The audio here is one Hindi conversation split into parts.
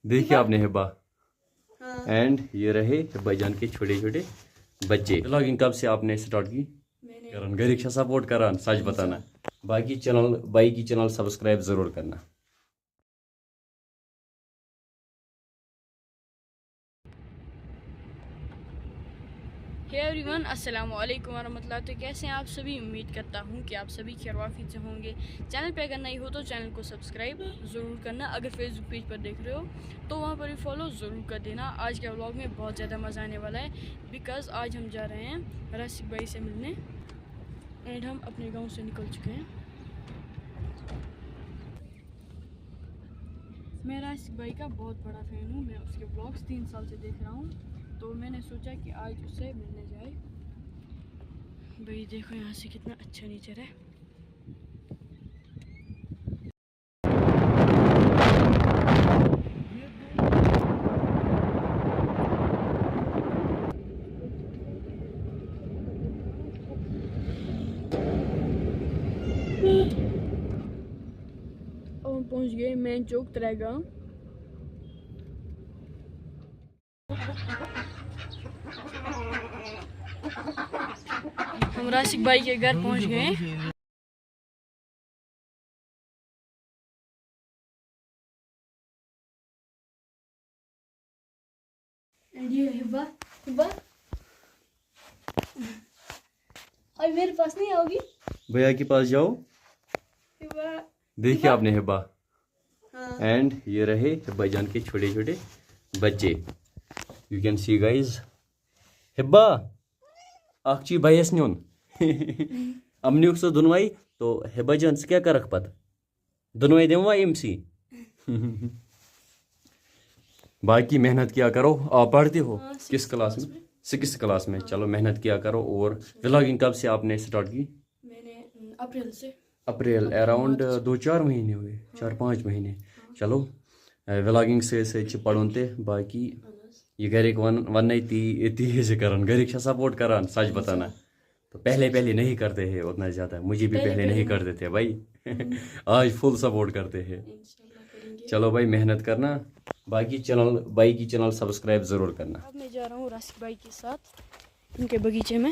देखिए आपने हिब्बा एंड ये रहे हिब्बा जान के छोटे छोटे बच्चे। व्लॉगिंग कब से आपने स्टार्ट की? करन घरिक सपोर्ट करान सच बताना। बाकी चैनल सब्सक्राइब जरूर करना। हे एवरीवन, अस्सलाम वालेकुम वरहमतुल्लाह। तो कैसे हैं आप सभी? उम्मीद करता हूं कि आप सभी खैरवाफियत से होंगे। चैनल पे अगर नई हो तो चैनल को सब्सक्राइब ज़रूर करना। अगर फेसबुक पेज पर देख रहे हो तो वहां पर भी फॉलो ज़रूर कर देना। आज के व्लॉग में बहुत ज़्यादा मज़ा आने वाला है बिकॉज़ आज हम जा रहे हैं राशिक भाई से मिलने एंड हम अपने गाँव से निकल चुके हैं। मैं राशिक भाई का बहुत बड़ा फ़ैन हूँ। मैं उसके व्लॉग्स 3 साल से देख रहा हूँ, तो मैंने सोचा कि आज उससे मिलने जाए। भाई देखो यहाँ से कितना अच्छा नेचर है। और हम पहुँच गए मेन चौक तरेगांव। हम राशिक भाई के घर पहुँच गए। ये हिब्बा हिब्बा और मेरे पास नहीं आओगी? भैया के पास जाओ। हिब्बा देखिए आपने हिब्बा एंड ये रहे हिब्बा जान के छोटे छोटे बच्चे। यू कैन सी गाइज हिब्बा अख ची भैयस नुन अमनुक सो दुनवाई तो हिब्बा जान से क्या करक पत दुनवाई दिमवा एमसी। बाकी मेहनत किया करो। आप पढ़ते हो किस क्लास में? 6th क्लास में। चलो मेहनत किया करो। और व्लॉगिंग कब से आपने स्टार्ट की? मैंने अप्रैल से। अप्रैल अराउंड 2-4 महीने हुए, 4-5 महीने। चलो व्लॉगिंग से पढ़ुन ते बाकी ये घरिक वन ती करन घरिक सपोर्ट करान सच बताना। तो पहले नहीं करते हैं उतना ज़्यादा, मुझे भी पहले नहीं करते थे भाई। आज फुल सपोर्ट करते हैं। चलो भाई मेहनत करना। बाकी चैनल सब्सक्राइब जरूर करना। अब मैं जा रहा हूँ राशिक भाई के साथ उनके बगीचे में।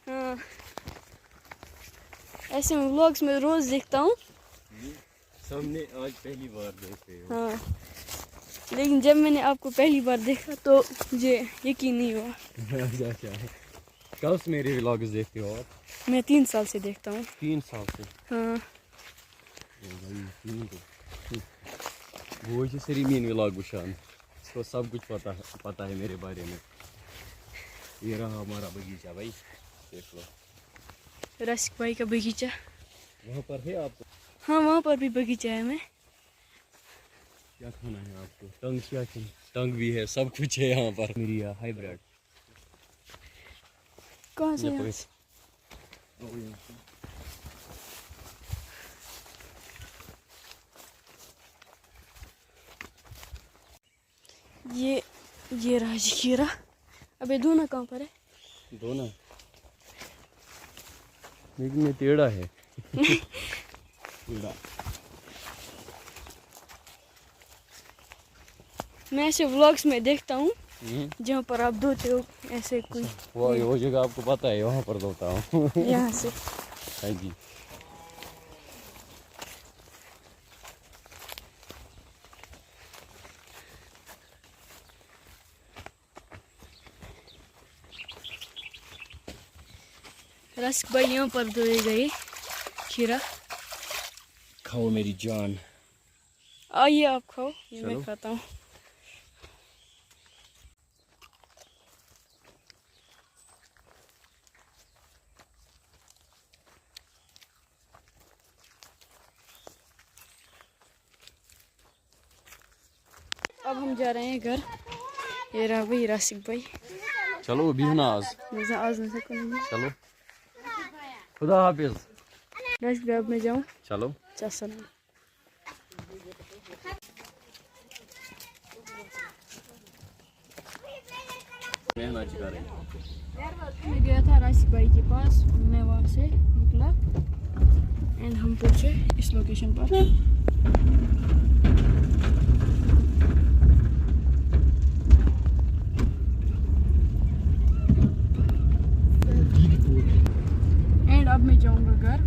हाँ, ऐसे मैं व्लॉग्स में रोज देखता हूँ। सामने आज पहली बार देख रहे हो। हाँ, लेकिन जब मैंने आपको पहली बार देखा तो मुझे यकीन नहीं हुआ। कब से मेरे व्लॉग्स देखते हो आप? मैं 3 साल से देखता हूँ। 3 साल से? हाँ। वो सरी मीन व्लॉग वुचान, इसको सब कुछ पता है मेरे बारे में। ये रहा हमारा बगीचा भाई, देख लो। राशिक भाई का बगीचा वहाँ पर है आपको? हाँ, वहाँ पर भी बगीचा है। मैं क्या खाना है आपको? टंग भी है, सब कुछ है यहाँ पर। मेरी हाइब्रिड कहाँ से यहाँ? ये रहा जी खीरा। अबे दोना कहाँ पर है? दोना लेकिन ये टेढ़ा है। टेढ़ा। मैं ऐसे व्लॉग्स में देखता हूँ जहाँ पर आप धोते हो ऐसे कोई। वो जगह आपको पता है, वहाँ पर धोता हूँ। यहाँ से। हाँ जी। राशिक भाई यहाँ पर धोए गए खीरा। खाओ मेरी जान। आइए आप खाओ, ये मैं खाता हूँ। अब हम जा रहे हैं घर। ये रहा भाई राशिक भाई। चलो भी ना आज न सकूंगी। चलो खुदा हाफिज। राशिक भाई अब मैं जाऊँ। चलो चलो। मैं गया था राशिक भाई के पास, मैं वहाँ से निकला एंड हम पहुँचे इस लोकेशन पर। एंड अब मैं जाऊँगा घर।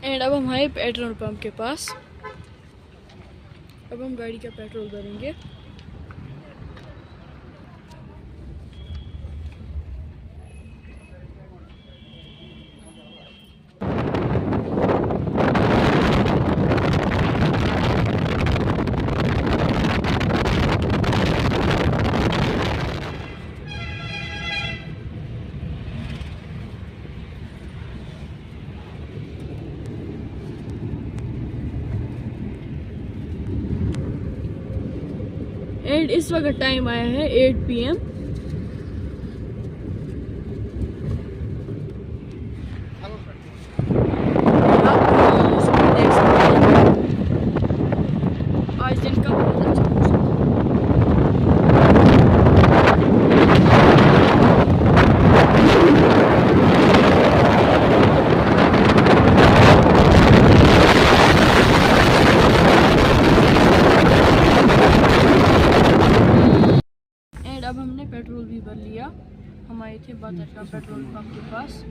एंड अब हम आए पेट्रोल पंप के पास। अब हम गाड़ी का पेट्रोल भरेंगे। एंड इस वक्त टाइम आया है 8 PM। आज दिन का बहुत अच्छा मौसम है। एंड अब हमने पेट्रोल भी भर लिया। हम आए थे बादरका पेट्रोल पंप के पास।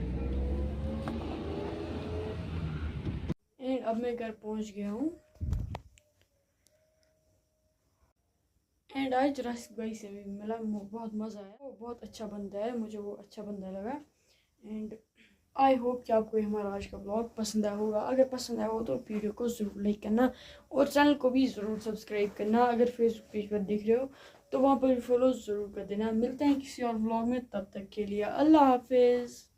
एंड अब मैं घर पहुंच गया हूँ। एंड आज राशिद भाई से भी मिला, बहुत मज़ा आया। वो बहुत अच्छा बंदा है, मुझे वो अच्छा बंदा लगा। एंड आई होप कि आपको हमारा आज का ब्लॉग पसंद आया होगा। अगर पसंद आया हो तो वीडियो को ज़रूर लाइक करना और चैनल को भी ज़रूर सब्सक्राइब करना। अगर फेसबुक पेज पर देख रहे हो तो वहाँ पर भी फॉलो ज़रूर कर देना। मिलते हैं किसी और ब्लॉग में, तब तक के लिए अल्लाह हाफिज़।